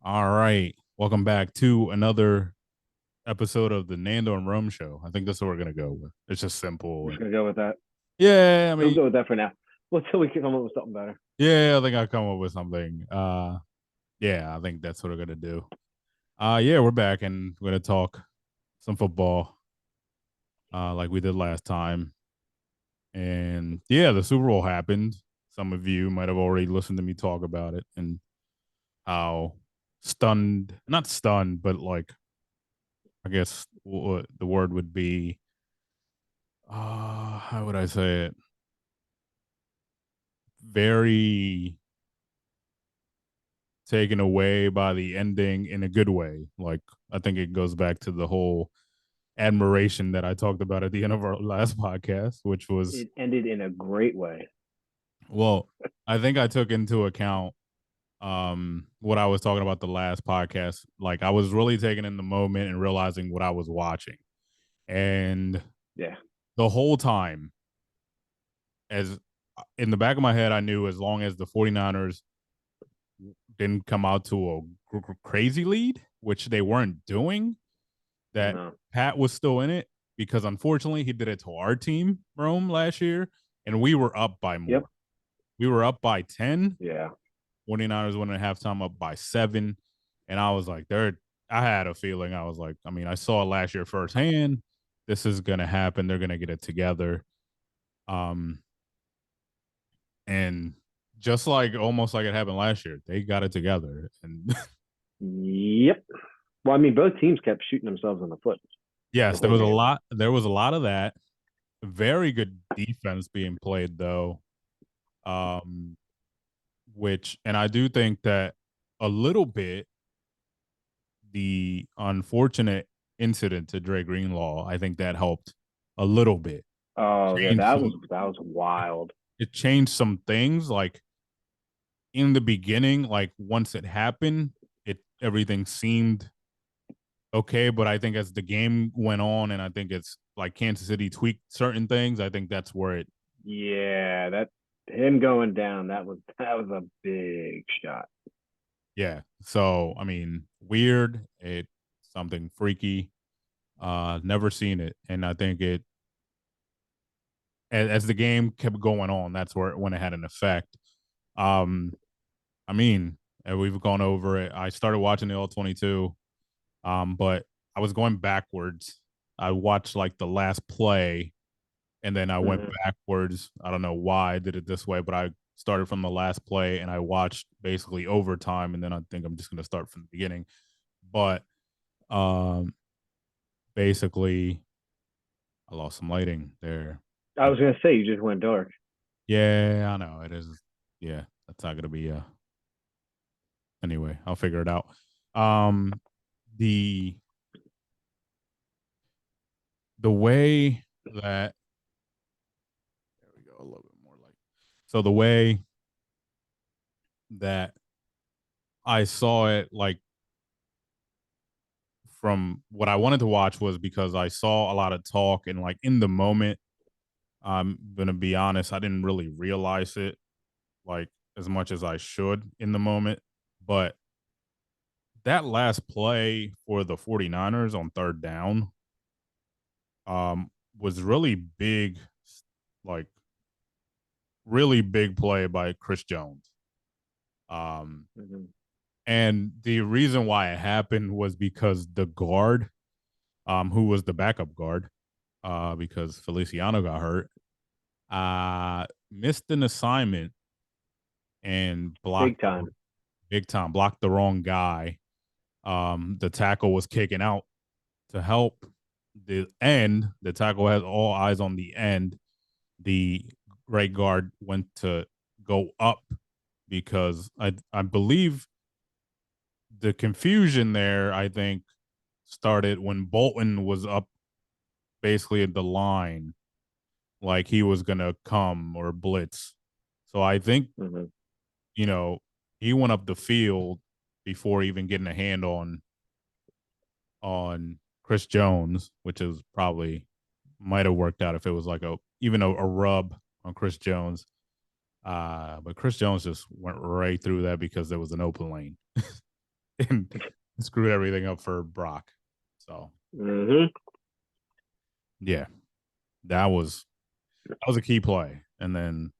All right. Welcome back to another episode of the Nando and Rome show. I think that's what we're gonna go with. It's just simple We're just and gonna go with that. yeah, I We'll mean, go with that for now. Well, until we can come up with something better. yeah, I think I'll come up with something. Yeah, I think that's what we're gonna do. Yeah, we're back and we're gonna talk some football, like we did last time. And yeah, the Super Bowl happened. Some of you might have already listened to me talk about it and how stunned, not stunned, but like I guess what the word would be how would I say it? Very taken away by the ending in a good way. Like I think it goes back to the whole admiration that I talked about at the end of our last podcast, which was It ended in a great way. well, I think I took into account what I was talking about the last podcast. Like I was really taking in the moment and realizing what I was watching. And Yeah. the whole time as in the back of my head I knew as long as the 49ers didn't come out to a crazy lead, which they weren't doing, that No. Pat was still in it because unfortunately he did it to our team, Rome, last year, and we were up by Yep. more. We were up by 10. Yeah. 49ers went at halftime up by 7. And I was like, I had a feeling. I was like, I mean, I saw it last year firsthand. This is gonna happen. They're gonna get it together. Um, and just like almost like it happened last year, they got it together. And Yep. Well, I mean, both teams kept shooting themselves in the foot the yes, there whole was a game. lot. There was a lot of that. Very good defense being played though. Um, which and I do think that a little bit the unfortunate incident to Dre Greenlaw, I think that helped a little bit. Oh yeah, Changed some, that was wild. it changed some things. Like in the beginning, like once it happened, it everything seemed okay. But I think as the game went on, and I think it's like Kansas City tweaked certain things. I think that's where it Yeah, that him going down. That was a big shot. yeah. So I mean, weird. It something freaky. Never seen it, and I think it as the game kept going on, that's where when it had an effect. Um, I mean, we've gone over it. I started watching the All 22, but I was going backwards. I watched like the last play, and then I went Mm-hmm. backwards. I don't know why I did it this way, but I started from the last play and I watched basically overtime, and then I think I'm just gonna start from the beginning. But um, basically, I lost some lighting there. I was gonna say you just went dark. Yeah, I know it is. Yeah, that's not gonna be. Anyway, I'll figure it out. Um, the the way that there we go a little bit more like so the way that I saw it like from what I wanted to watch was because I saw a lot of talk and like in the moment, I'm gonna be honest, I didn't really realize it like as much as I should in the moment. But that last play for the 49ers on third down was really big, like really big play by Chris Jones. Um Mm-hmm. and the reason why it happened was because the guard, who was the backup guard, because Feliciano got hurt, missed an assignment and Big blocked time. big time, blocked the wrong guy. The tackle was kicking out to help the end. The tackle has all eyes on the end. The right guard went to go up because I believe the confusion there, I think, started when Bolton was up basically at the line, like he was gonna come or blitz. So I think, Mm-hmm. you know, he went up the field before even getting a hand on Chris Jones, which is probably might have worked out if it was like a rub on Chris Jones. But Chris Jones just went right through that because there was an open lane. and screwed everything up for Brock. So Hmm. yeah, that was a key play. And then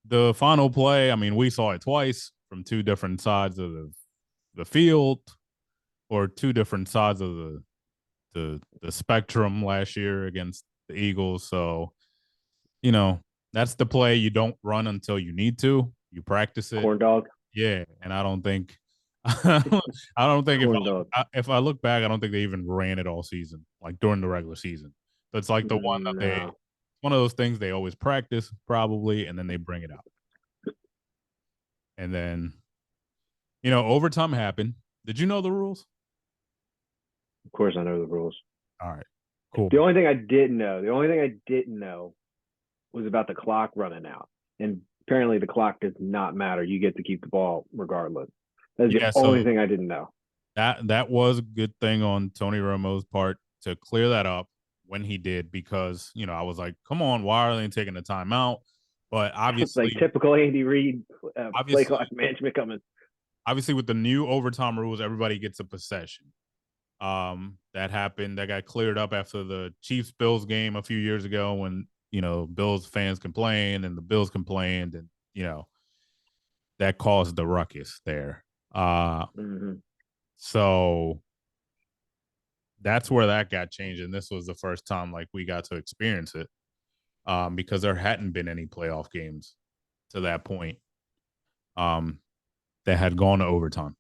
the final play, I mean, we saw it twice from two different sides of the field, or two different sides of the spectrum last year against the Eagles. So, you know, that's the play you don't run until you need to. You practice it. Corn dog. Yeah, and I don't think I don't think Corn dog. if I look back, I don't think they even ran it all season, like during the regular season. So it's like the one that they No. one of those things they always practice probably, and then they bring it out. And then, overtime happened. Did you know the rules? Of course, I know the rules. All right, cool. The only thing I didn't know was about the clock running out. And apparently, the clock does not matter. You get to keep the ball regardless. That's the Yeah, only so thing I didn't know. that was a good thing on Tony Romo's part to clear that up when he did, because I was like, come on, why are they taking the timeout? But It's like obviously, typical Andy Reid play obviously, clock management coming. obviously, with the new overtime rules, everybody gets a possession. That happened. That got cleared up after the Chiefs Bills game a few years ago, when Bills fans complained and the Bills complained, and that caused the ruckus there. Mm-hmm. So that's where that got changed, and this was the first time like we got to experience it, because there hadn't been any playoff games to that point, um, that had gone to overtime.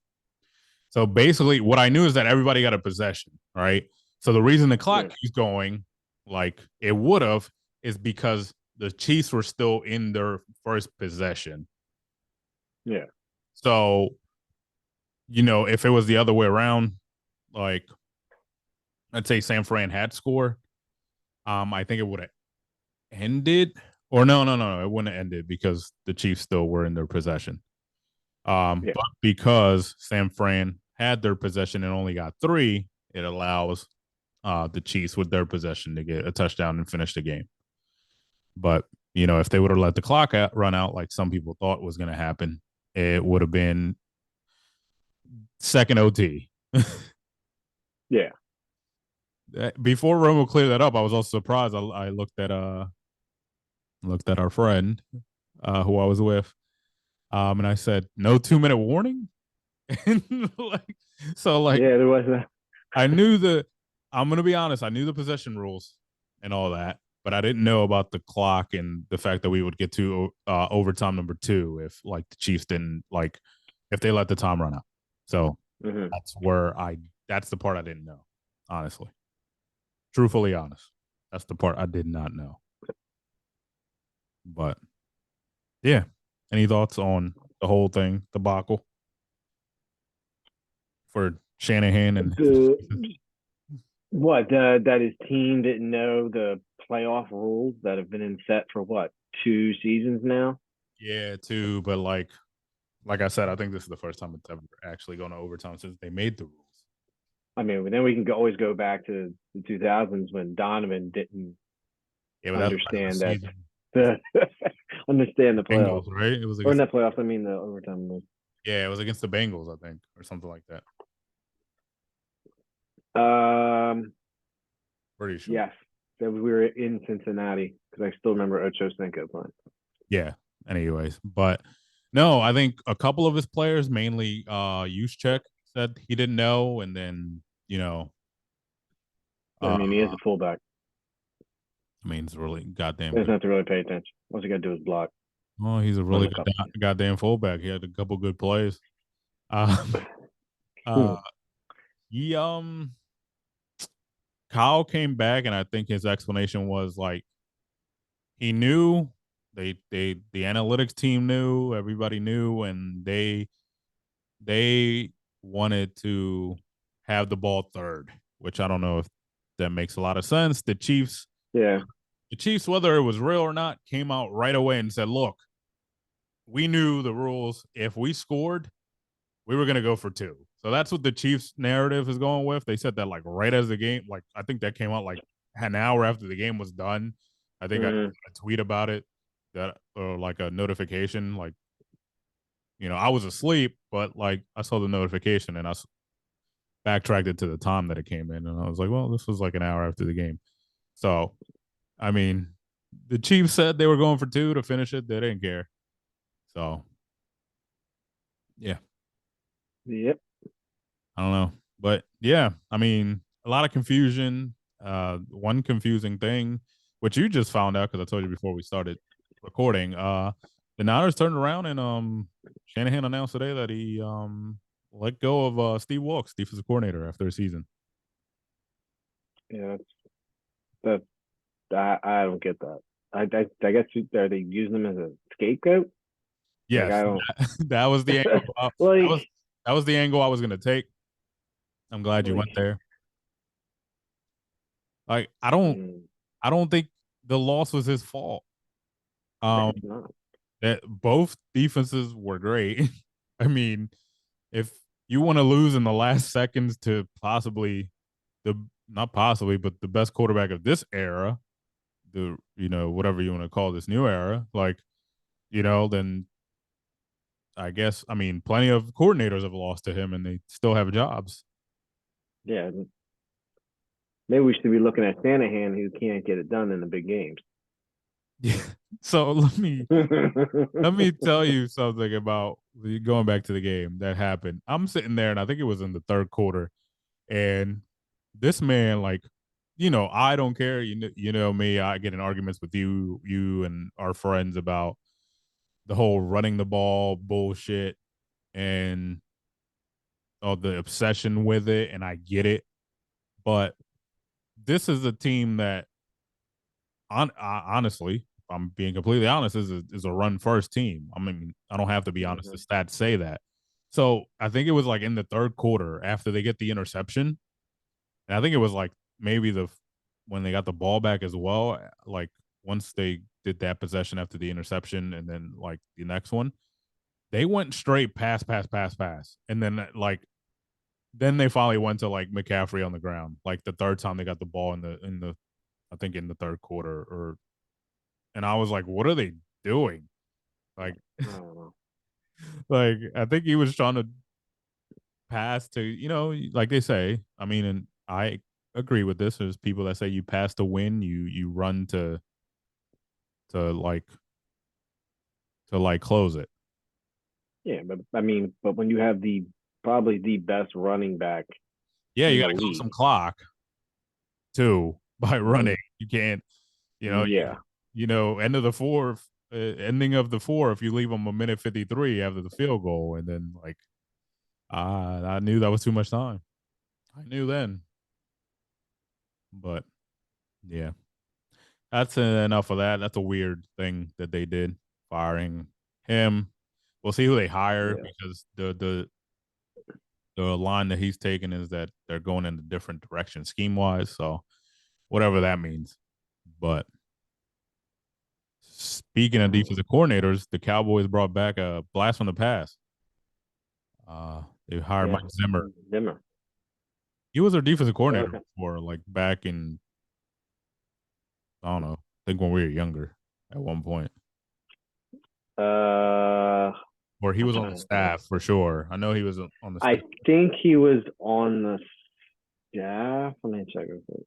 So basically, what I knew is that everybody got a possession, right? So the reason the clock Yeah. keeps going like it would have is because the Chiefs were still in their first possession. Yeah. So, if it was the other way around, like let's say San Fran had score, I think it would have ended. Or no, no, no, no, it wouldn't have ended because the Chiefs still were in their possession. Yeah. But because San Fran had their possession and only got three, it allows the Chiefs with their possession to get a touchdown and finish the game. But if they would have let the clock run out like some people thought was going to happen, it would have been second OT. Yeah. Before Romo cleared that up, I was also surprised. I looked at our friend, who I was with, and I said, "No 2-minute warning." And like Yeah. There was a. I knew the. I'm gonna be honest. I knew the possession rules and all that, but I didn't know about the clock and the fact that we would get to overtime number two if like the Chiefs didn't like if they let the time run out. So Mm-hmm. that's where I. That's the part I didn't know. Honestly, truthfully honest, that's the part I did not know. But yeah, any thoughts on the whole thing, debacle for Shanahan and The what that his team didn't know the playoff rules that have been in set for what 2 seasons now. yeah, too. But like I said, I think this is the first time it's ever actually gone to overtime since they made the rules. I mean, then we can always go back to the 2000s when Donovan didn't Yeah, but that's regular understand that season. the understand the playoffs Bengals, right? It was or against not playoffs. I mean the overtime rules. yeah, it was against the Bengals, I think, or something like that. Um, Pretty sure. yes, that we were in Cincinnati because I still remember Ocho Cinco playing. Yeah. Anyways, but no, I think a couple of his players, mainly Juszczyk, said he didn't know, and then I uh, mean, he is a fullback. I mean, he's a really goddamn He doesn't good. have to really pay attention. All you got to do is block, Oh, he's a run really a good couple. goddamn fullback. He had a couple good plays. Um, uh, he Kyle came back, and I think his explanation was like he knew the analytics team knew, everybody knew, and they wanted to have the ball third, which I don't know if that makes a lot of sense. Yeah. The Chiefs, whether it was real or not, came out right away and said, "Look, we knew the rules. If we scored, we were gonna go for two." So that's what the Chiefs narrative is going with. They said that like right as the game, like I think that came out like an hour after the game was done. I think I Mm-hmm. tweet about it, that or like a notification, like I was asleep, but like I saw the notification and I backtracked it to the time that it came in, and I was like, well, this was like an hour after the game. So, I mean, the Chiefs said they were going for two to finish it. They didn't care. So, yeah, Yep. I don't know, but yeah, I mean, a lot of confusion. One confusing thing, which you just found out because I told you before we started recording. The Niners turned around and Shanahan announced today that he let go of Steve Wilkes, defensive coordinator, after a season. Yeah, that's I don't get that. I guess are they using them as a scapegoat? Like Yes, I don't that was the angle. like That was the angle I was going to take. I'm glad you like went there. Like mm, I don't think the loss was his fault. Um, it's not. that both defenses were great. I mean, if you want to lose in the last seconds to possibly the not possibly, but the best quarterback of this era, the whatever you want to call this new era, like then I guess I mean plenty of coordinators have lost to him and they still have jobs. Yeah, maybe we should be looking at Shanahan who can't get it done in the big games. Yeah. So let me tell you something about going back to the game that happened. I'm sitting there, and I think it was in the third quarter, and this man, like, I don't care. You know me. I get in arguments with you and our friends about the whole running the ball bullshit and all the obsession with it, and I get it. But this is a team that, honestly, if I'm being completely honest, is a run first team. I mean, I don't have to be honest. The Mhm. stats say that. So I think it was like in the third quarter after they get the interception, and I think it was like maybe when they got the ball back as well. Like once they did that possession after the interception, and then like the next one, they went straight pass, pass, pass, pass, and then like then they finally went to like McCaffrey on the ground. Like the third time they got the ball in the I think in the third quarter or and I was like, what are they doing? Like, I don't know. like I think he was trying to pass to, like they say. I mean, and I agree with this. There's people that say you pass to win, you run to like close it. Yeah, but I mean, but when you have the probably the best running back Yeah, you in got the to kill league, some clock too by and running. You can't, yeah, end of the fourth, ending of the fourth. You leave them a minute 53 after the field goal, and then like, I knew that was too much time. I knew then, but yeah, that's enough of that. That's a weird thing that they did, firing him. We'll see who they hire yeah, because the line that he's taking is that they're going in a different direction scheme wise. So whatever that means. But speaking of defensive coordinators, the Cowboys brought back a blast from the past. They hired yeah, Mike Zimmer. Zimmer. He was their defensive coordinator Okay. before, like back in I don't know. I think when we were younger at one point. Or he I'm was on the trying to think. staff for sure. I know he was on the staff. I think he was on the staff. Let me check real quick.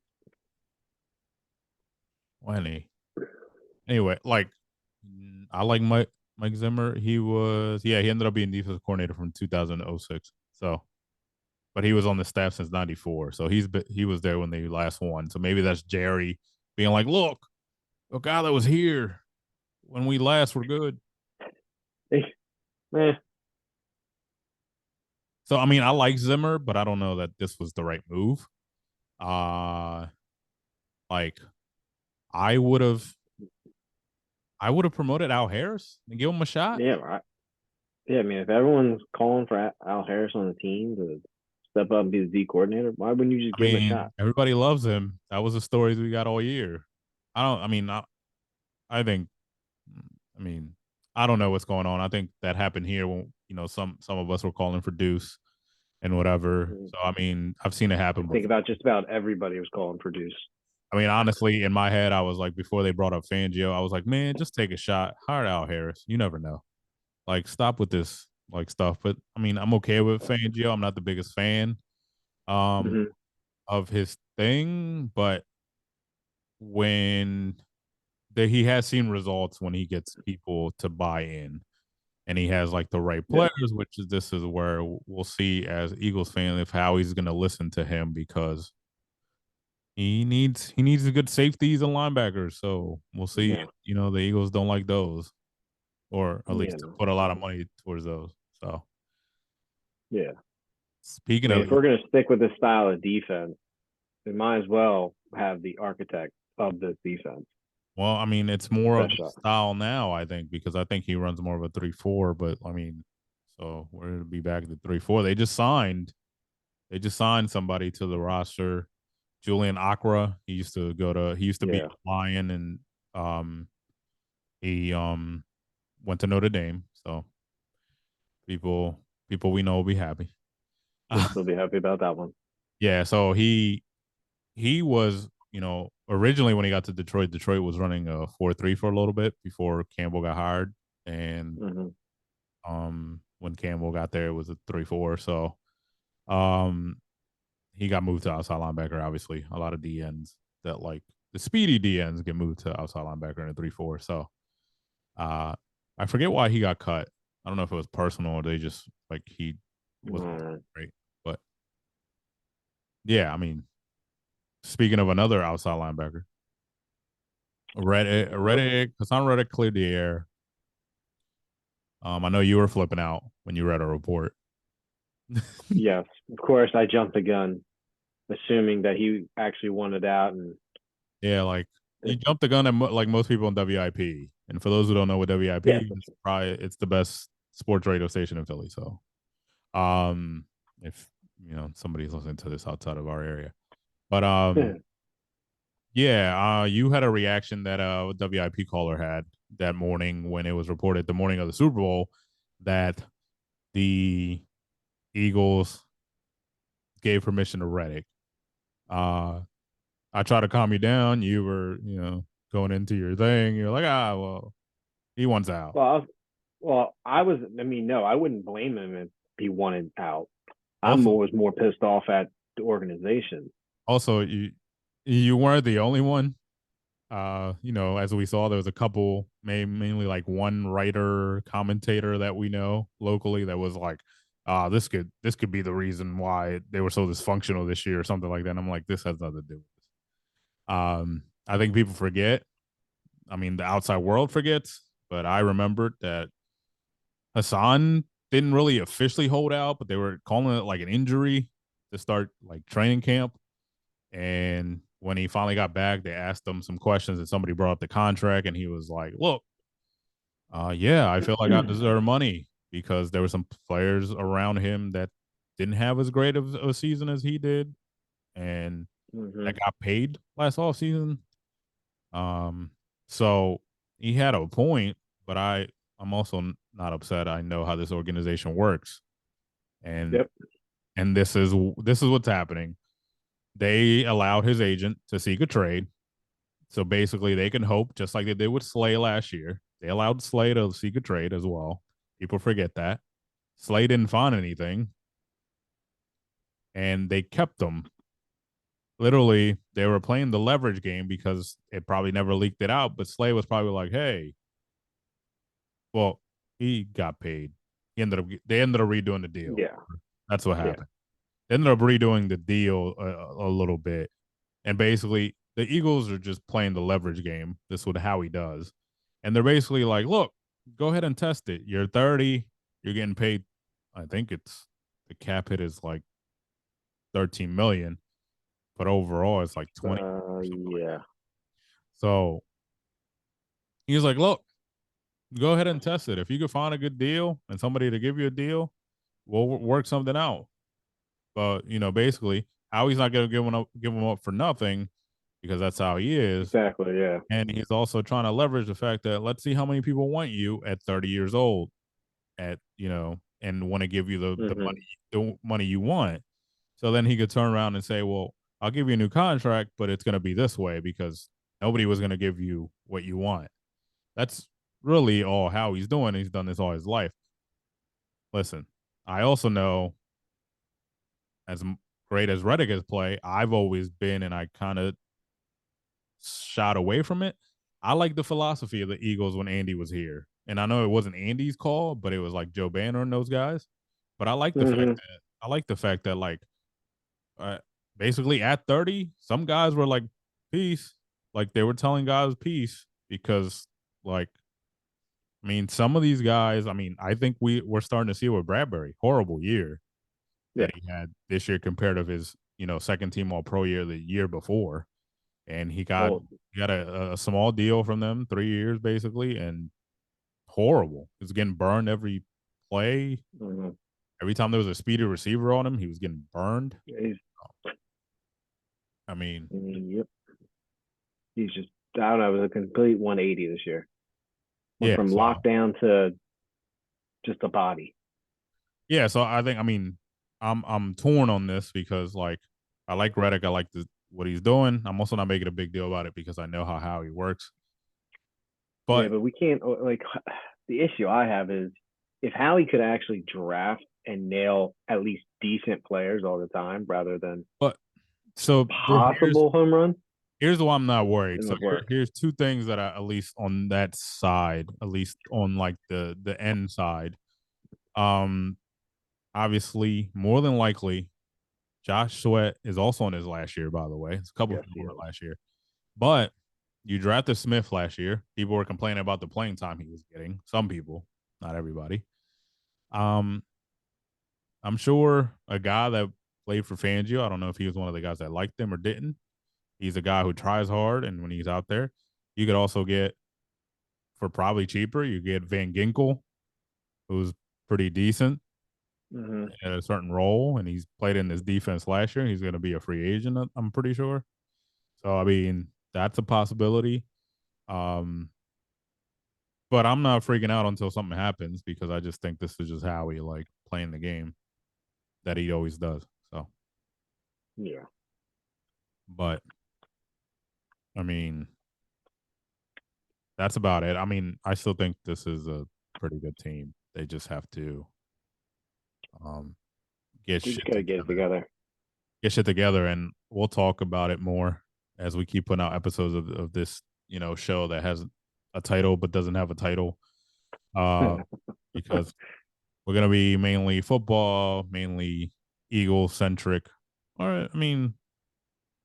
When he anyway, like I like Mike Zimmer. He ended up being defensive coordinator from 2006. So, but he was on the staff since '94. So he was there when they last won. So maybe that's Jerry being like, look, a guy that was here when we last were good. Eh, So I mean, I like Zimmer, but I don't know that this was the right move. Uh like I would have promoted Al Harris and give him a shot. yeah, right. Yeah, I mean, if everyone's calling for Al Harris on the team to step up and be the D coordinator, why wouldn't you just I give him a mean, shot? everybody loves him. That was the stories we got all year. I don't. I mean, I think. I mean, I don't know what's going on. I think that happened here when some of us were calling for Deuce and whatever. Mm. So I mean, I've seen it I happen think before. about just about everybody was calling for Deuce. I mean, honestly, in my head, I was like, before they brought up Fangio, I was like, man, just take a shot. Hire Al Harris. You never know. Like, stop with this. like stuff. But I mean, I'm okay with Fangio. I'm not the biggest fan um Hmm. of his thing, but when he has seen results when he gets people to buy in and he has like the right Yeah, players, which is this is where we'll see as Eagles fan if Howie's going to listen to him because he needs a good safeties and linebackers. So we'll see. yeah, You know, the Eagles don't like those, or at you least know, put a lot of money towards those. So yeah. I speaking mean, of, if we're gonna stick with this style of defense, we might as well have the architect of this defense. well, I mean, it's more of the Special. style now, I think, because I think he runs more of a 3-4. But I mean, so we're gonna be back to 3-4. They just signed somebody to the roster, Julian Akra. He used to be Yeah, a Lion, and um he went to Notre Dame. So people we know will be happy. yep, they'll be happy about that one. Yeah, so he was, originally when he got to Detroit, Detroit was running a 4-3 for a little bit before Campbell got hired, and Hmm. when Campbell got there, it was a 3-4. So um, he got moved to outside linebacker. Obviously, a lot of DNs that like the speedy DNs get moved to outside linebacker in a 3-4. So uh, I forget why he got cut. I don't know if it was personal or they just like he wasn't Uh, great, but yeah, I mean, speaking of another outside linebacker, Hassan Reddick cleared the air. I know you were flipping out when you read a report. yes, of course, I jumped the gun, assuming that he actually wanted out, and Yeah, like you uh, jumped the gun at like most people in WIP. And for those who don't know what WIP yes, is, it's the best sports radio station in Philly. So, um, if somebody's listening to this outside of our area, but yeah, you had a reaction that a WIP caller had that morning when it was reported the morning of the Super Bowl that the Eagles gave permission to Reddick. Uh, I tried to calm you down. You were, going into your thing. You're like, well, he wants out. well, I was. I mean, no, I wouldn't blame him if he wanted out. I'm Also, always more pissed off at the organization. also, you weren't the only one. As we saw, there was a couple, mainly like one writer commentator that we know locally that was like, this could be the reason why they were so dysfunctional this year or something like that. And I'm like, this has nothing to do with this. I think people forget. I mean, the outside world forgets, but I remembered that Hassan didn't really officially hold out, but they were calling it like an injury to start like training camp. And when he finally got back, they asked him some questions, and somebody brought up the contract, and he was like, "Look, yeah, I feel like I deserve money because there were some players around him that didn't have as great of a season as he did, and Hmm. that got paid last off season. Um, so he had a point, but I'm also not upset. I know how this organization works, and Yep. this is what's happening. They allowed his agent to seek a trade. So basically, they can hope, just like they did with Slay last year. They allowed Slay to seek a trade as well. People forget that. Slay didn't find anything, and they kept them. Literally, they were playing the leverage game because it probably never leaked it out. But Slay was probably like, "Hey, well, he got paid. They ended up redoing the deal. Yeah. That's what Yeah. happened. They ended up redoing the deal a little bit, and basically the Eagles are just playing the leverage game. This is what Howie does, and they're basically like, "Look, go ahead and test it. You're 30. You're getting paid. I think it's the cap hit is like 13 million, but overall it's like 20 or something like Yeah. that. So he's like, "Look, go ahead and test it. If you can find a good deal and somebody to give you a deal, we'll work something out." But basically, Howie's not going to give him up for nothing because that's how he is. Exactly. Yeah. And he's also trying to leverage the fact that let's see how many people want you at 30 years old and want to give you Hmm. the money you want. So then he could turn around and say, well, I'll give you a new contract, but it's going to be this way because nobody was going to give you what you want. That's really all how he's doing. He's done this all his life. listen, I also know as great as Reddick has played, I've always been, and I kind of shot away from it. I like the philosophy of the Eagles when Andy was here. And I know it wasn't Andy's call, but it was like Joe Banner and those guys. But Mm-hmm. I like the fact that like uh, basically at 30, some guys were like peace. Like they were telling guys peace because like I mean some of these guys, I mean, I think we're starting to see it with Bradbury. Horrible year Yeah. that he had this year compared to his, second team all pro year the year before. And Well. he got a small deal from them, 3 years basically, and horrible. He was getting burned every play. Mm-hmm. Every time there was a speedy receiver on him, he was getting burned. He's. I mean, Yep. He's just. I don't know. It was a complete 180 this year. Went yeah. from lockdown to just a body. So I think I mean I'm torn on this because like I like Reddick, I like what he's doing. I'm also not making a big deal about it because I know how he works. Yeah, But but we can't like the issue I have is if Howie could actually draft and nail at least decent players all the time rather than but so possible home run, here's why I'm not worried. it So would work. here's two things that I at least on that side, at least on like the end side. Um, obviously, more than likely, Josh Sweat is also on his last year. By the way, it's a couple Yes, of he years is. last year, but you drafted Smith last year. People were complaining about the playing time he was getting. Some people, not everybody. Um, I'm sure a guy that played for Fangio. I don't know if he was one of the guys that liked them or didn't. He's a guy who tries hard, and when he's out there, you could also get for probably cheaper. You get Van Ginkel, who's pretty decent Mm-hmm. at a certain role, and he's played in this defense last year. He's going to be a free agent, I'm pretty sure. So I mean, that's a possibility. Um, but I'm not freaking out until something happens because I just think this is just how he like playing the game that he always does. So, Yeah. but I mean, that's about it. I mean, I still think this is a pretty good team. They just have to um, get We just shit gotta get it together. together. Get shit together, and we'll talk about it more as we keep putting out episodes of this, show that has a title but doesn't have a title. Uh, because we're gonna be mainly football, mainly Eagle centric. Or I mean,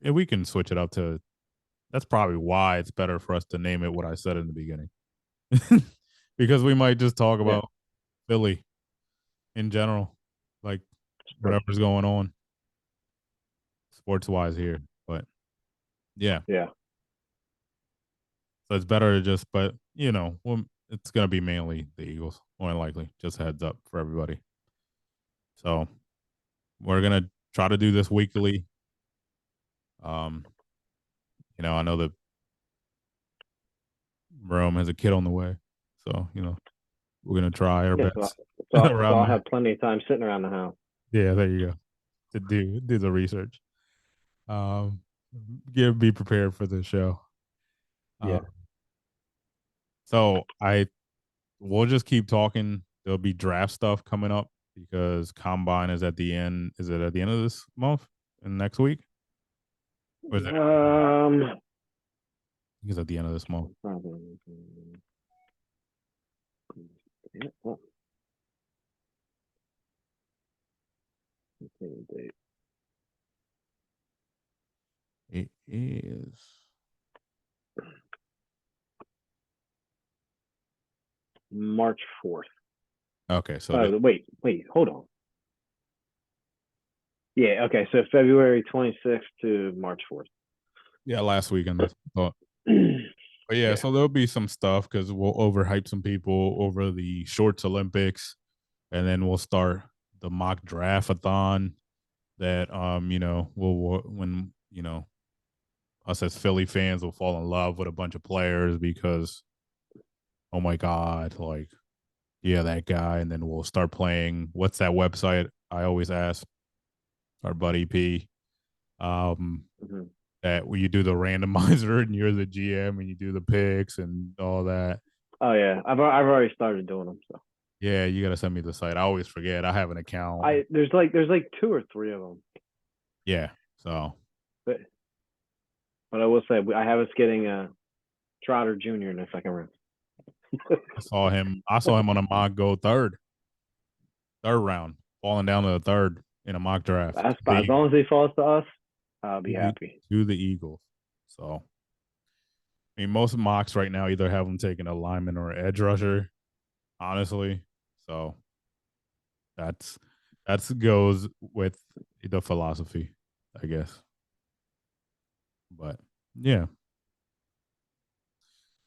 if we can switch it up to that's probably why it's better for us to name it what I said in the beginning. Because we might just talk Yeah. about Philly in general, like True. whatever's going on sports wise here. But yeah, Yeah. so it's better to just, but it's gonna be mainly the Eagles, more than likely. Just a heads up for everybody. So we're gonna try to do this weekly. Um, I know that Rome has a kid on the way, so we're gonna try our Yeah. best So around I'll that. have plenty of time sitting around the house. Yeah, there you go. To do the research. Um, be prepared for the show. Uh, Yeah. so we'll just keep talking. There'll be draft stuff coming up because combine is at the end. Is it at the end of this month and next week? Or is it? Um. I think it's at the end of this month. Yeah, well, date. It is. March 4th. Okay, so Wait, hold on. Yeah, okay. So February 26th to March 4th. yeah, last weekend. But yeah, Yeah. so there'll be some stuff because we'll overhype some people over the shorts Olympics, and then we'll start the mock draftathon that we'll when us as Philly fans will fall in love with a bunch of players because oh my god, like yeah, that guy, and then we'll start playing. What's that website? I always ask our buddy P. Um, Mhm. that where you do the randomizer and you're the GM and you do the picks and all that. Oh yeah, I've already started doing them. So Yeah, you gotta send me the site. I always forget. I have an account. There's like two or three of them, Yeah. So but I will say I have us getting Trotter Jr. in the second round. I saw him. I saw him on a mock go third round, falling down to the third in a mock draft That's fine. As long as he falls to us, I'll be happy. to the Eagles. So I mean, most mocks right now either have them taking a lineman or edge rusher. Honestly, so that's goes with the philosophy, I guess. But yeah,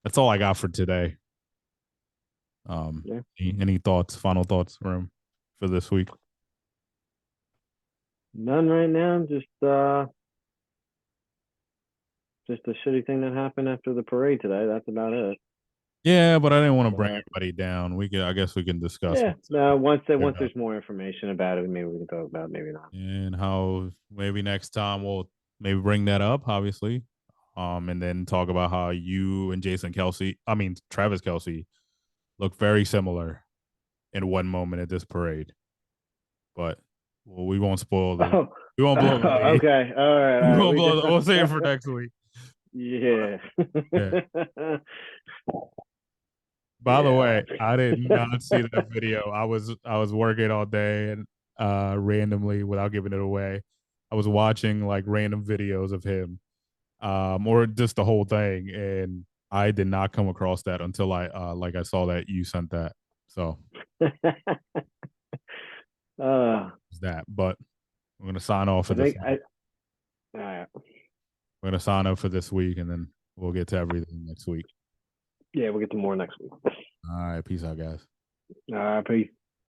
that's all I got for today. Yeah. Any thoughts, final thoughts, Room, for this week? None right now. Just a shitty thing that happened after the parade today. That's about it. Yeah, but I didn't want to bring But everybody down. I guess we can discuss yeah, no. Once about there's more information about it, maybe we can talk about it. Maybe not. and how maybe next time we'll maybe bring that up, obviously. And then talk about how you and Travis Kelsey look very similar in one moment at this parade. But well, Oh, we won't blow the lead. okay. All right. We All right. won't We blow just we'll save it for next week. yeah. Yeah. By the Yeah. way, I did not see that video. I was working all day and randomly without giving it away. I was watching like random videos of him, or just the whole thing, and I did not come across that until I saw that you sent that. So uh, it's that. But we're gonna sign off for I this think week. all right. We're gonna sign up for this week, and then we'll get to everything next week. Yeah, we'll get to more next week. All right, peace out, guys. Peace.